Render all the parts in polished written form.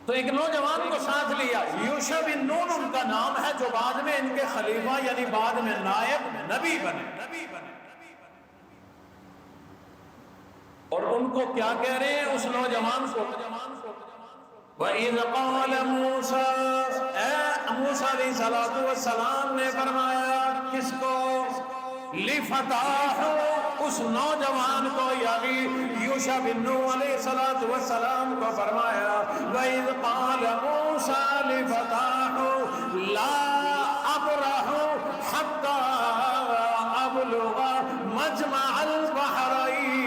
تو ایک نوجوان کو ساتھ لیا، یوشع بن نون ان کا نام ہے، جو بعد میں ان کے خلیفہ یعنی بعد میں نائب نبی بنے۔ اور ان کو کیا کہہ رہے ہیں اس نوجوان کو؟ وَإِذْ قَالَ مُوسَىٰ، اے موسیٰ علیہ السلام نے فرمایا کس کو؟ لِفَتَاهُ، اس نوجوان کو یعنی یوشع بن نون علیہ السلام کو فرمایا وَإِذْ قَالَ مُوسَىٰ لِفَتَاهُ لَا أَبْرَحُ حَتَّىٰ أَبْلُغَ مَجْمَعَ الْبَحْرَيْنِ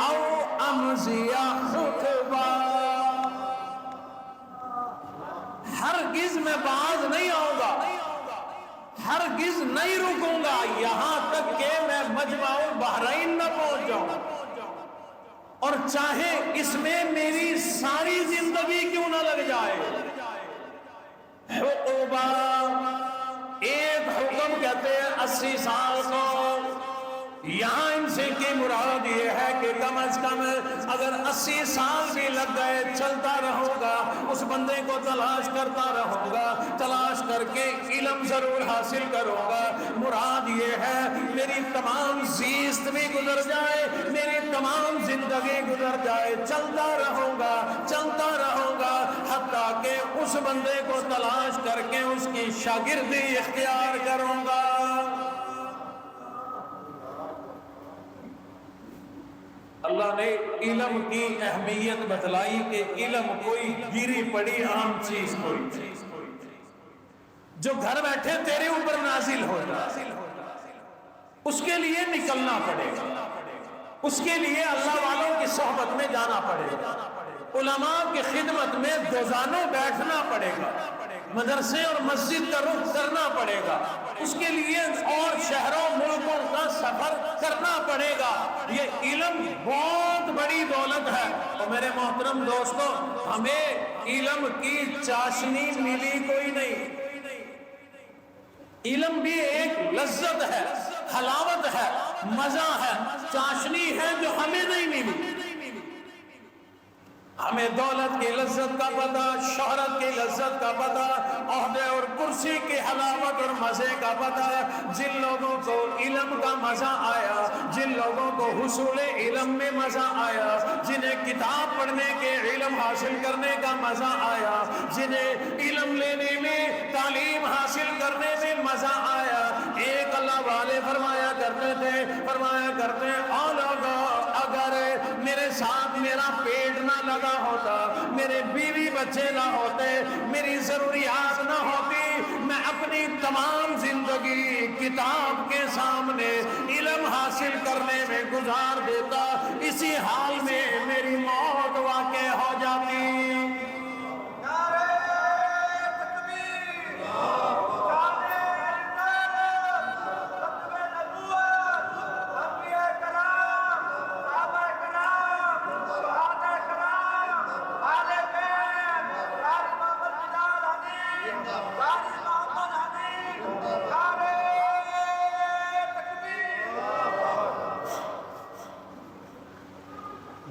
أَوْ أَمْضِيَ حُقُبًا، ہرگز میں باز نہیں آؤں گا، ہرگز نہیں رکوں گا یہاں تک کہ میں مجمع البحرین نہ پہنچ جاؤں، اور چاہے اس میں میری ساری زندگی کیوں نہ لگ جائے۔ حقوبہ، ایک حکم کہتے ہیں 80 سال کو، یہاں ان سے کی مراد یہ ہے کہ کم از کم اگر 80 سال بھی لگ گئے چلتا رہوں گا، اس بندے کو تلاش کرتا رہوں گا، تلاش کر کے علم ضرور حاصل کروں گا۔ مراد یہ ہے میری تمام زیست بھی گزر جائے، میری تمام زندگی گزر جائے، چلتا رہوں گا، چلتا رہوں گا، حتیٰ کہ اس بندے کو تلاش کر کے اس کی شاگردی اختیار کروں گا۔ اللہ نے علم کی اہمیت بتلائی کہ علم کوئی گری پڑی عام چیز کوئی جو گھر بیٹھے تیرے اوپر نازل ہو جائے، اس کے لیے نکلنا پڑے گا، اس کے لیے اللہ والوں کی صحبت میں جانا پڑے گا، علماء کی خدمت میں دوزانوں بیٹھنا پڑے گا، مدرسے اور مسجد کا رخ کرنا پڑے گا، اس کے لیے اور شہروں ملکوں کا سفر کرنا پڑے گا۔ یہ علم بہت بڑی دولت ہے، اور میرے محترم دوستو ہمیں علم کی چاشنی ملی کوئی نہیں۔ علم بھی ایک لذت ہے، حلاوت ہے، مزہ ہے، چاشنی ہے جو ہمیں نہیں ملی۔ ہمیں دولت کی لذت کا پتہ، شہرت کی لذت کا پتہ، عہدے اور کرسی کی حلاوت اور مزے کا پتہ۔ جن لوگوں کو علم کا مزہ آیا، جن لوگوں کو حصول علم میں مزہ آیا، جنہیں کتاب پڑھنے کے علم حاصل کرنے کا مزہ آیا، جنہیں علم لینے میں تعلیم حاصل کرنے میں مزہ آیا، ایک اللہ والے فرمایا کرتے تھے، اگر میرے ساتھ میرا پیٹ نہ لگا ہوتا، میرے بیوی بچے نہ ہوتے، میری ضروریات نہ ہوتی، میں اپنی تمام زندگی کتاب کے سامنے علم حاصل کرنے میں گزار دیتا، اسی حال میں میری موت واقع ہو جاتی۔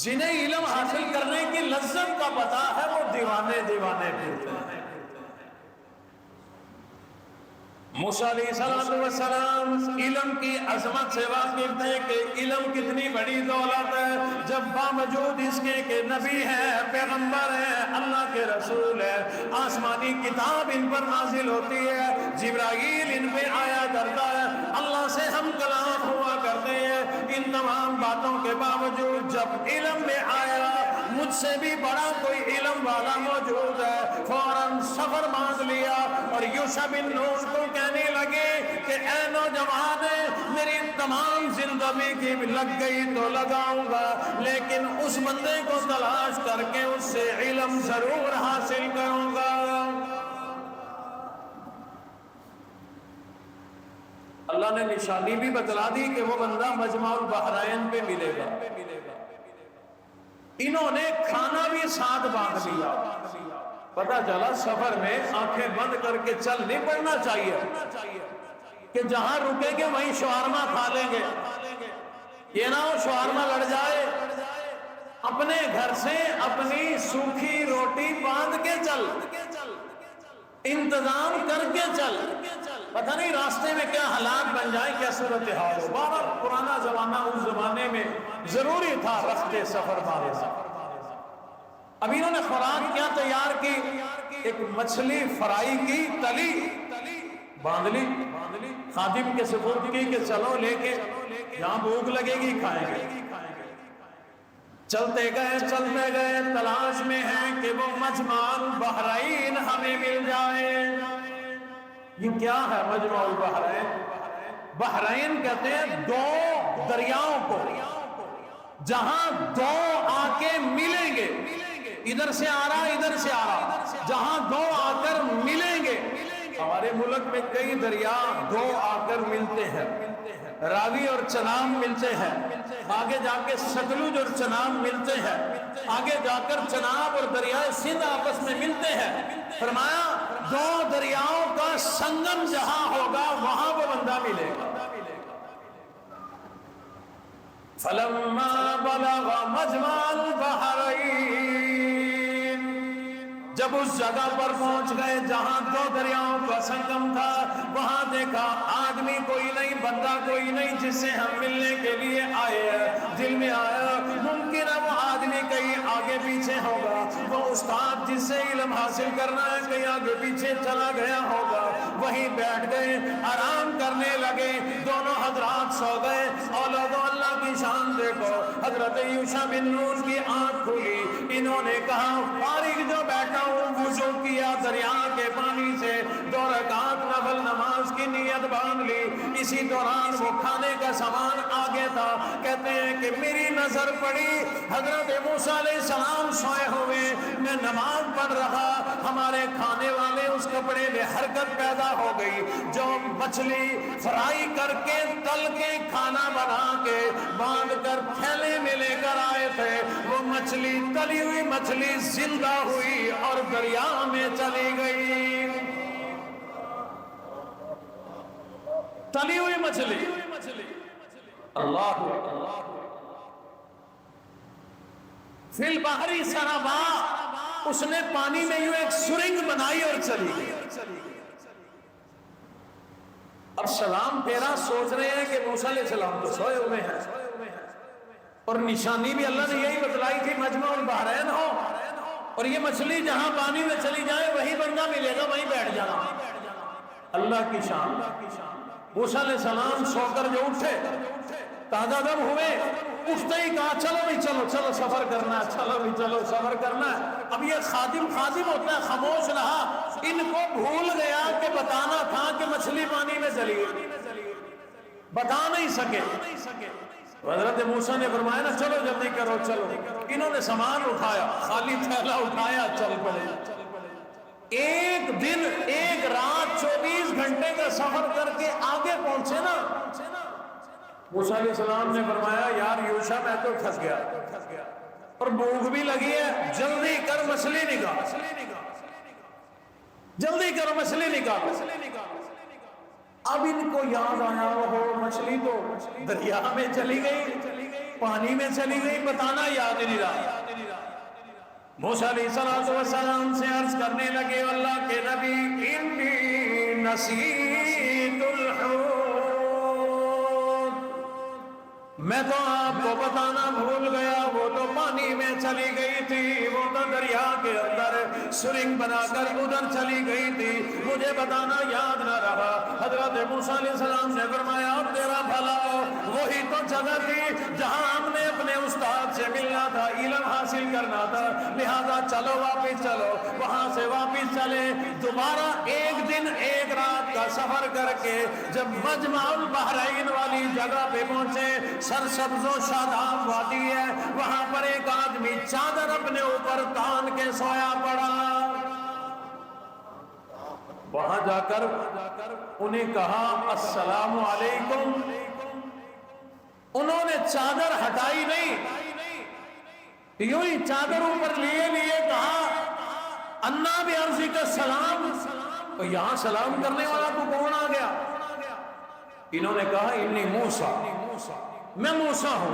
جنہیں علم حاصل کرنے کی لذت کا پتہ ہے وہ دیوانے دیوانے پھرتے ہیں۔ موسیٰ علیہ السلام علم کی عظمت سے واقف تھے کہ علم کتنی بڑی دولت ہے، جب باوجود اس کے کہ نبی ہے، پیغمبر ہے، اللہ کے رسول ہے، آسمانی کتاب ان پر نازل ہوتی ہے، جبرائیل ان پہ آیا کرتا ہے، اللہ سے ہم کلام ہوا کرتے ہیں، ان تمام باتوں کے باوجود جب علم میں آیا مجھ سے بھی بڑا کوئی علم والا موجود ہے، فوراً سفر باندھ لیا اور یوشع بن نون کو کہنے لگے کہ اے نوجوان، میری تمام زندگی کی لگ گئی تو لگاؤں گا، لیکن اس بندے کو تلاش کر کے اس سے علم ضرور حاصل کروں گا۔ اللہ نے نشانی بھی بتلا دی کہ وہ بندہ مجمع البحرین پہ ملے گا۔ انہوں نے کھانا بھی ساتھ باندھ لیا، پتہ چلا سفر میں آنکھیں بند کر کے چل نہیں پڑنا چاہیے کہ جہاں رکیں گے وہیں شاورما کھا لیں گے، یہ نہ ہو شاورما لڑ جائے، اپنے گھر سے اپنی سوکھی روٹی باندھ کے چل، انتظام کر کے چل، پتہ نہیں راستے میں کیا حالات بن جائے، کیا صورتحال ہو۔ بہت پرانا زمانہ، اس زمانے میں ضروری تھا رخت سفر بارے۔ اب انہوں نے خوراک کیا تیار کی، ایک مچھلی فرائی کی، تلی، باندھ لی، خادم کے سپرد کی کہ چلو لے کے، یہاں بھوک لگے گی کھائیں گے۔ چلتے گئے تلاش میں ہیں کہ وہ مجمع البحرین ہمیں مل جائے۔ یہ کیا ہے مجمع البحرین؟ بحرین کہتے ہیں دو دریاؤں کو، جہاں دو آ کے ملیں گے، ادھر سے آ رہا ادھر سے آ رہا، جہاں دو آ کر ملیں گے۔ ہمارے ملک میں کئی دریا دو آ کر ملتے ہیں، راوی اور چناب ملتے ہیں، آگے جا کے ستلج اور چناب ملتے ہیں، آگے جا کر چناب اور دریائے سندھ آپس میں ملتے ہیں۔ فرمایا دو دریاؤں کا سنگم جہاں ہوگا وہاں وہ بندہ ملے گا۔ فَلَمَّا بَلَغَ مَجْمَعَ الْبَحْرَيْنِ، جب اس جگہ پر پہنچ گئے جہاں دو دریاؤں کا سنگم تھا، وہاں دیکھا آدمی کوئی نہیں، بندہ کوئی نہیں جس سے ہم ملنے کے لیے آئے ہیں۔ دل میں آیا ممکن ہے وہ آدمی کہیں آگے پیچھے ہوگا، وہ استاد جس سے علم حاصل کرنا ہے کہیں آگے پیچھے چلا گیا ہوگا۔ وہیں بیٹھ گئے، آرام کرنے لگے، دونوں حضرات سو گئے۔ اولادو اللہ کی شان دیکھو، حضرت یوشع بن نون کی آنکھ کھلی، انہوں نے کہا فارغ جو بیٹھا ہوں، وضو کیا دریا کے پانی سے، 2 رکعت نفل نماز کی نیت باندھ لی۔ اسی دوران وہ کھانے کا سامان آگے تھا، کہتے ہیں کہ میری نظر پڑی حضرت موسیٰ علیہ السلام سوئے ہوئے، میں نماز پڑھ رہا، ہمارے کھانے والے اس کپڑے میں حرکت پیدا ہو گئی، جو مچھلی فرائی کر کے تل کے کھانا بنا کے باندھ کر تھیلے میں لے کر آئے تھے، وہ مچھلی تلی ہوئی مچھلی زندہ ہوئی اور دریا میں چلی گئی۔ تلی ہوئی مچھلی، اللہ فی البحری سرابا، اس نے پانی میں یوں ایک سرنگ بنائی اور چلی گئی۔ اب سلام پھیرا، سوچ رہے ہیں کہ موسیٰ علیہ السلام تو سوئے ہوئے ہیں، اور نشانی بھی اللہ نے یہی بتلائی تھی مجمع البحرین ہو، اور یہ مچھلی جہاں پانی میں چلی جائے وہی بندہ ملے گا، وہیں بیٹھ جانا۔ اللہ کی شان۔ موسیٰ علیہ السلام سو کر جو اٹھے، تازہ دم ہوئے، اٹھتے ہی کہا چلو بھی چلو سفر کرنا ہے، چلو بھی چلو سفر کرنا ہے۔ اب یہ خادم ہوتا ہے، خاموش رہا، ان کو بھول گیا کہ بتانا تھا کہ مچھلی پانی میں چلی گئی، بتا نہیں سکے۔ حضرت موسیٰ نے فرمایا نا چلو جلدی کرو چلو، انہوں نے سامان اٹھایا، خالی تھیلا اٹھایا، چل پڑے۔ ایک دن ایک رات 24 گھنٹے کا سفر کر کے آگے پہنچے نا، موسیٰ علیہ السلام نے فرمایا یار یوشع میں تو پھنس گیا اور بھوک بھی لگی ہے، جلدی کر مچھلی نکال، جلدی کرو مچھلی نکال۔ اب ان کو یاد آیا وہ مچھلی تو دریا میں چلی گئی، پانی میں چلی گئی، بتانا یاد نہیں رہا۔ موسیٰ علیہ السلام سے عرض کرنے لگے اللہ کے نبی انی نسیت الحوت، میں تو آپ کو بتانا بھول گیا، وہ تو پانی میں چلی گئی تھی، وہ تو دریا کے اندر سرنگ بنا کر ادھر چلی گئی تھی، مجھے بتانا یاد نہ رہا۔ حضرت موسیٰ علیہ السلام نے فرمایا اب تیرا بھلا، وہی تو جگہ تھی جہاں ہم نے اپنے استاد سے ملنا تھا، علم حاصل کرنا تھا، لہذا چلو واپس چلو۔ وہاں سے واپس چلے، دوبارہ ایک دن ایک رات کا سفر کر کے جب مجمع البحرین والی جگہ پہ پہنچے، سرسبز و شاداب وادی ہے، وہاں پر ایک آدمی چادر اپنے اوپر تان کے سویا پڑا۔ وہاں جا کر انہیں کہا السلام علیکم، انہوں نے چادر ہٹائی نہیں، یوں ہی چادر اوپر لیے کہا انا بعرضک السلام، یہاں سلام کرنے والا تو کون آ گیا؟ انہوں نے کہا انی موسیٰ، میں موسیٰ ہوں۔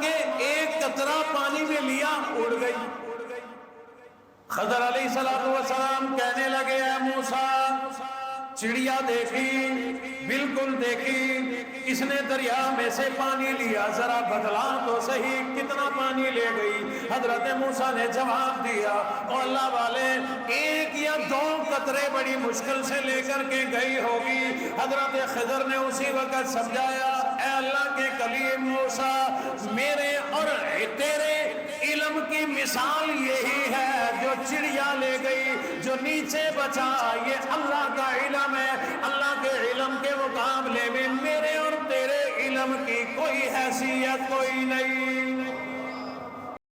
کے ایک قطرہ پانی میں لیا، اڑ گئی۔ خضر علیہ السلام کہنے لگے اے موسیٰ، چڑیا دیکھی، بالکل دیکھی، اس نے دریا میں سے پانی لیا، ذرا بدلا تو صحیح کتنا پانی لے گئی۔ حضرت موسیٰ نے جواب دیا، او اللہ والے، ایک یا دو قطرے بڑی مشکل سے لے کر کے گئی ہوگی۔ حضرت خضر نے اسی وقت سمجھایا، اے اللہ کے کلیم موسیٰ، میرے اور تیرے علم کی مثال یہی ہے، جو چڑیا لے گئی، جو نیچے بچا، یہ اللہ کا علم ہے۔ اللہ کے علم کے مقابلے میں میرے اور تیرے علم کی کوئی حیثیت کوئی نہیں۔